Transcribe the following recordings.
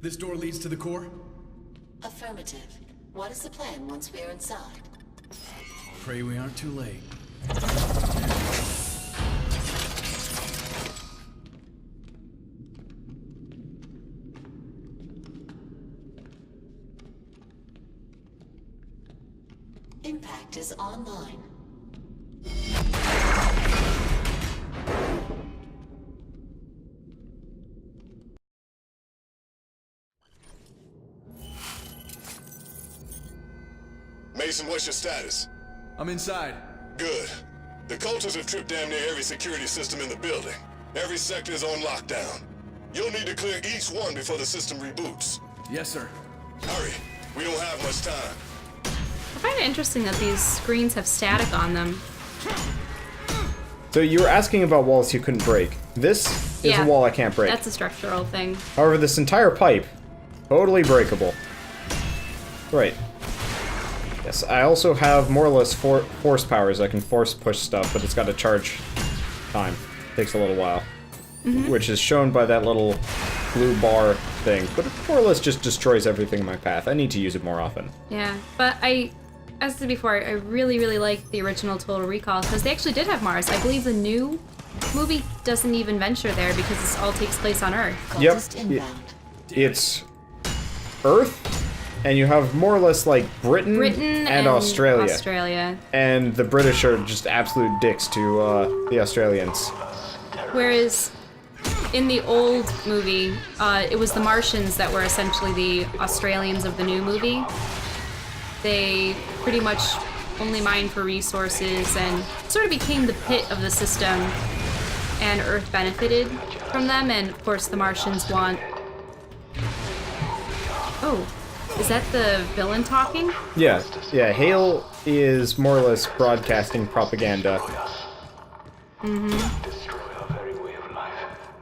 This door leads to the core? Affirmative. What is the plan once we are inside? Pray we aren't too late. Impact is online. Mason, what's your status? I'm inside. Good. The cultists have tripped damn near every security system in the building. Every sector is on lockdown. You'll need to clear each one before the system reboots. Yes, sir. Hurry. We don't have much time. I find it interesting that these screens have static on them. So you were asking about walls you couldn't break. This is a wall I can't break. That's a structural thing. However, this entire pipe, totally breakable. Right. Yes, I also have more or less force powers. I can force push stuff, but it's got to charge time. Takes a little while. Which is shown by that little blue bar thing. But it more or less just destroys everything in my path. I need to use it more often. Yeah, but as I said before, I really, really like the original Total Recall, because they actually did have Mars. I believe the new movie doesn't even venture there, because this all takes place on Earth. Yep. It's Earth, and you have more or less like Britain and Australia. And the British are just absolute dicks to the Australians. Whereas in the old movie, it was the Martians that were essentially the Australians of the new movie. They pretty much only mined for resources and sort of became the pit of the system, and Earth benefited from them, and of course the Martians want... Oh, is that the villain talking? Yeah, Hale is more or less broadcasting propaganda.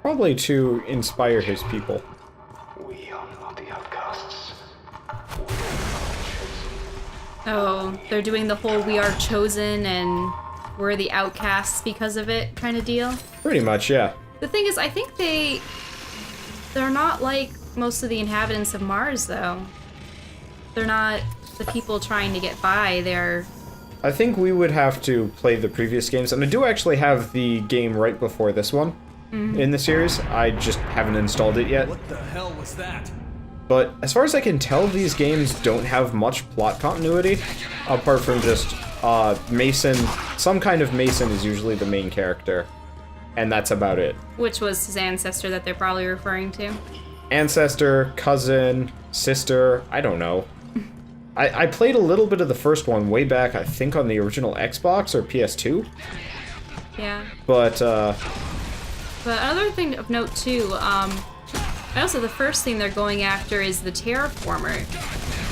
Probably to inspire his people. Oh, they're doing the whole "we are chosen" and we're the outcasts because of it kind of deal? Pretty much, yeah. The thing is, I think they're not like most of the inhabitants of Mars, though. They're not the people trying to get by, they're... I think we would have to play the previous games, and I do actually have the game right before this one in the series. I just haven't installed it yet. What the hell was that? But as far as I can tell, these games don't have much plot continuity, apart from just Mason. Some kind of Mason is usually the main character, and that's about it. Which was his ancestor that they're probably referring to. Ancestor, cousin, sister, I don't know. I played a little bit of the first one way back, I think on the original Xbox or PS2. Yeah. But another thing of note too, also the first thing they're going after is the terraformer.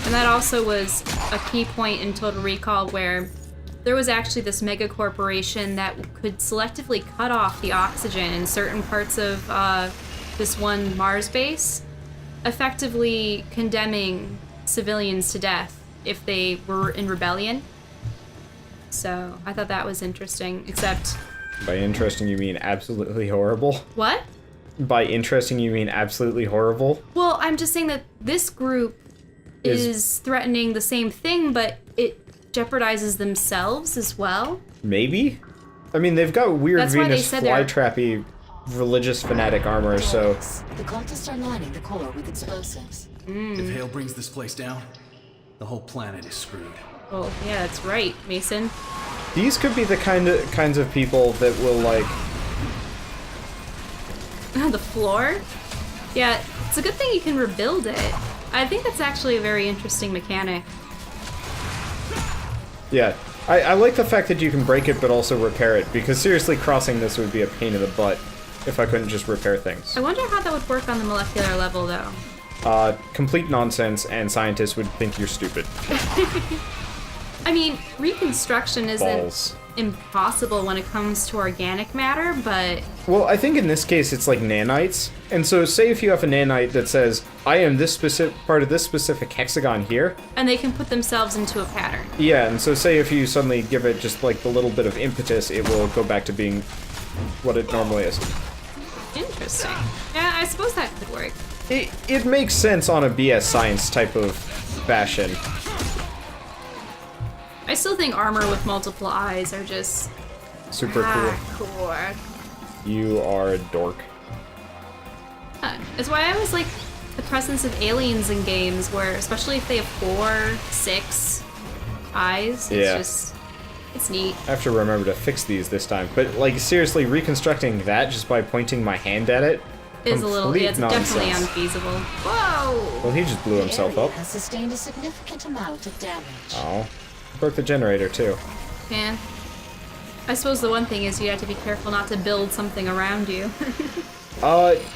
And that also was a key point in Total Recall, where there was actually this mega corporation that could selectively cut off the oxygen in certain parts of this one Mars base, effectively condemning civilians to death if they were in rebellion. So I thought that was interesting, except... By interesting you mean absolutely horrible? What? By interesting you mean absolutely horrible? Well, I'm just saying that this group is threatening the same thing, but it jeopardizes themselves as well. Maybe? I mean, they've got weird That's why they Venus said they're- flytrappy religious fanatic armor, so... The cultists are lining the core with explosives. If Hale brings this place down, the whole planet is screwed. Oh, yeah, that's right, Mason. These could be the kinds of people that will, like... The floor? Yeah, it's a good thing you can rebuild it. I think that's actually a very interesting mechanic. Yeah, I like the fact that you can break it but also repair it, because seriously, crossing this would be a pain in the butt if I couldn't just repair things. I wonder how that would work on the molecular level, though. Complete nonsense, and scientists would think you're stupid. I mean, reconstruction isn't Balls. impossible when it comes to organic matter, but... Well, I think in this case it's like nanites. And so say if you have a nanite that says, I am this specific part of this specific hexagon here. And they can put themselves into a pattern. Yeah, and so say if you suddenly give it just like the little bit of impetus, it will go back to being what it normally is. Interesting. Yeah, I suppose that could work. it makes sense on a BS science type of fashion. I still think armor with multiple eyes are just Super cool. cool. You are a dork. It's why I always like the presence of aliens in games, where especially if they have 4, 6 eyes, it's neat. I have to remember to fix these this time. But like seriously, reconstructing that just by pointing my hand at it Is a little, yeah, it's nonsense. definitely unfeasible. Whoa! Well, he just blew himself The up. area has sustained a significant amount of damage. Oh, broke the generator too. Man. I suppose the one thing is you have to be careful not to build something around you.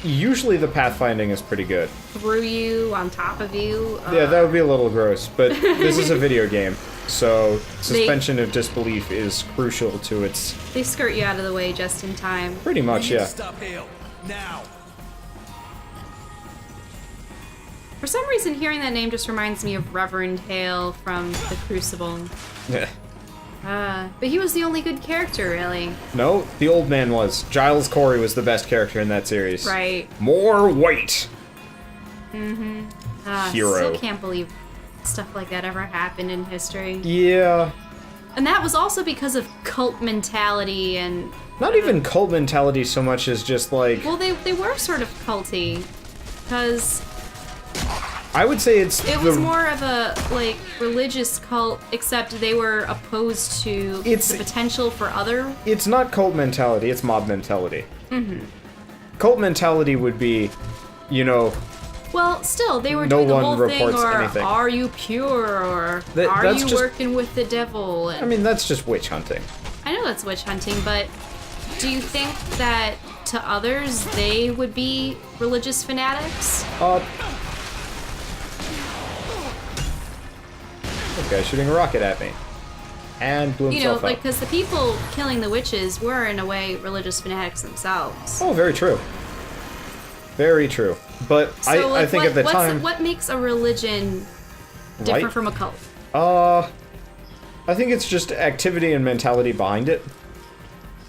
Usually the pathfinding is pretty good. Through you, on top of you. Yeah, that would be a little gross, but this is a video game, so suspension of disbelief is crucial to its... They skirt you out of the way just in time. Pretty much, yeah. Stop Hale. Now. For some reason, hearing that name just reminds me of Reverend Hale from The Crucible. Yeah. But he was the only good character, really. No, the old man was. Giles Corey was the best character in that series. Right. More weight! Hero. Still can't believe stuff like that ever happened in history. Yeah. And that was also because of cult mentality and... Not even cult mentality so much as just like... Well, they were sort of culty. Because I would say it was more of a, like, religious cult, except they were opposed to the potential for other... It's not cult mentality, it's mob mentality. Cult mentality would be, you know... Well, still, they were No doing the one whole thing, reports or anything. are you pure, or are that's you just- working with the devil? And I mean, that's just witch hunting. I know that's witch hunting, but do you think that to others they would be religious fanatics? This guy shooting a rocket at me. And blew You know, himself like, up. because the people killing the witches were, in a way, religious fanatics themselves. Oh, very true. Very true. But So, I like, think at the time... what makes a religion different Right? from a cult? I think it's just activity and mentality behind it.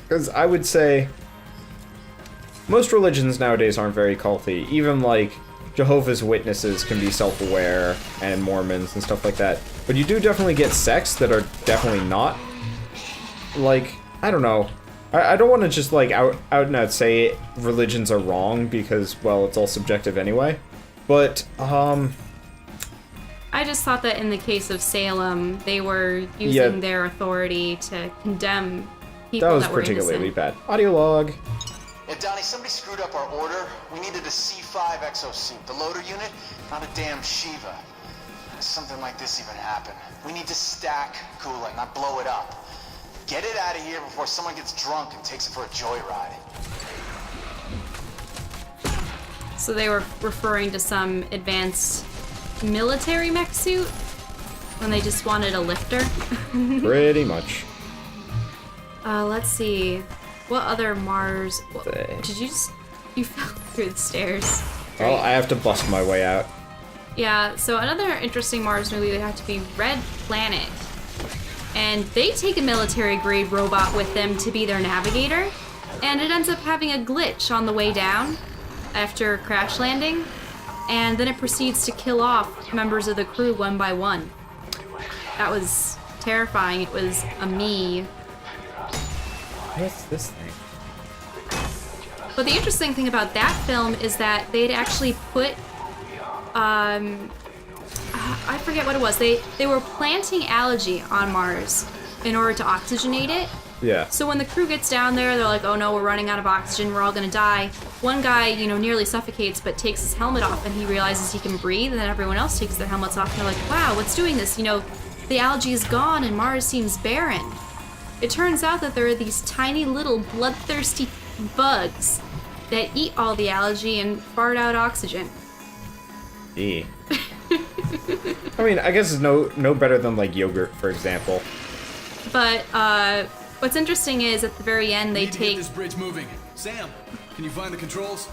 Because I would say... Most religions nowadays aren't very culty. Even, like, Jehovah's Witnesses can be self-aware, and Mormons and stuff like that. But you do definitely get sects that are definitely not. Like, I don't know. I don't want to just, like, out and out say religions are wrong, because, well, it's all subjective anyway. But, I just thought that in the case of Salem, they were using their authority to condemn people that was that were particularly innocent. bad. Audio log. Yeah, Donnie, somebody screwed up our order. We needed a C5 exosuit. The loader unit, not a damn Shiva. How does something like this even happen? We need to stack coolant, not blow it up. Get it out of here before someone gets drunk and takes it for a joyride. So they were referring to some advanced military mech suit when they just wanted a lifter. Pretty much. Let's see. What other Mars... They- Did you just... You fell through the stairs. Well, I have to bust my way out. Yeah, so another interesting Mars movie would have to be Red Planet. And they take a military-grade robot with them to be their navigator, and it ends up having a glitch on the way down after crash landing, and then it proceeds to kill off members of the crew one by one. That was terrifying. It was a me. What's this thing? But the interesting thing about that film is that they'd actually put, I forget what it was. They were planting algae on Mars in order to oxygenate it. Yeah. So when the crew gets down there, they're like, oh no, we're running out of oxygen, we're all gonna die. One guy, you know, nearly suffocates, but takes his helmet off and he realizes he can breathe, and then everyone else takes their helmets off and they're like, wow, what's doing this? You know, the algae is gone and Mars seems barren. It turns out that there are these tiny little bloodthirsty bugs that eat all the algae and fart out oxygen. I mean, I guess it's no better than, like, yogurt, for example. But what's interesting is at the very end they Need to get take this bridge moving. Sam, can you find the controls?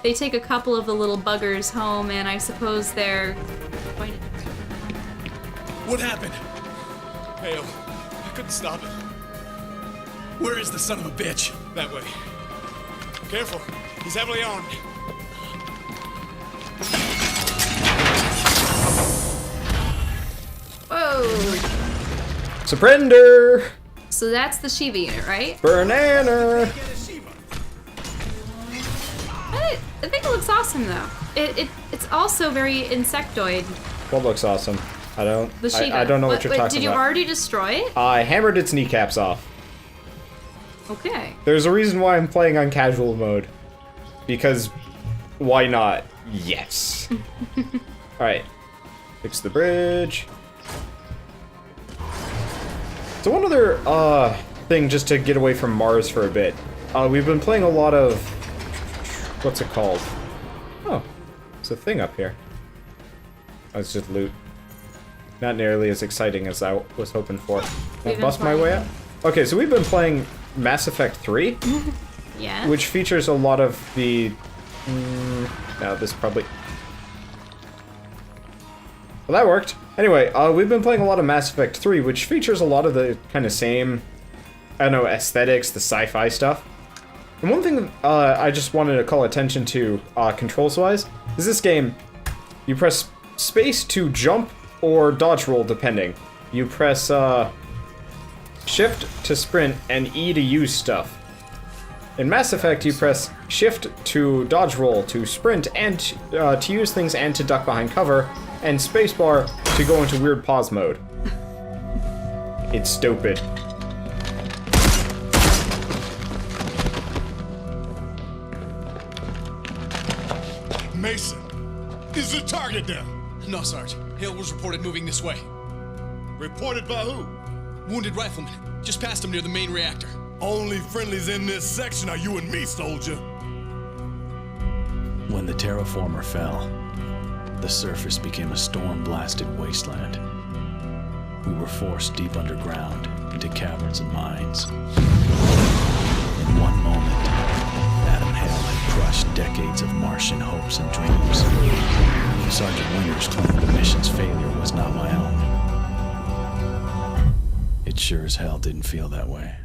they take a couple of the little buggers home, and I suppose they're going to... What happened? Hale, I couldn't stop it. Where is the son of a bitch? That way. Careful, he's heavily armed. Whoa! Surrender! So that's the Shiva unit, right? Banana! I think it looks awesome though. It's also very insectoid. What looks awesome? I don't know what you're talking Did you about. already destroy it? I hammered its kneecaps off. Okay. There's a reason why I'm playing on casual mode. Because why not? Yes. Alright. Fix the bridge. So one other thing just to get away from Mars for a bit. We've been playing a lot of what's it called? Oh, it's a thing up here. Oh, it's just loot. Not nearly as exciting as I was hoping for. Can I bust my way up? Okay, so we've been playing Mass Effect 3. Yeah. Which features a lot of the... now this probably... Well, that worked. Anyway, we've been playing a lot of Mass Effect 3, which features a lot of the kind of same, I don't know, aesthetics, the sci-fi stuff. And one thing I just wanted to call attention to, controls-wise, is this game, you press space to jump or dodge roll, depending. You press shift to sprint and E to use stuff. In Mass Effect, you press shift to dodge roll, to sprint, and to use things and to duck behind cover, and spacebar to go into weird pause mode. It's stupid. Mason, is the target down? No, Sarge. Hale was reported moving this way. Reported by who? Wounded rifleman. Just passed him near the main reactor. Only friendlies in this section are you and me, soldier. When the terraformer fell, the surface became a storm-blasted wasteland. We were forced deep underground into caverns and mines. In one moment, Adam Hale had crushed decades of Martian hopes and dreams. Sergeant Winters claimed the mission's failure was not my own. It sure as hell didn't feel that way.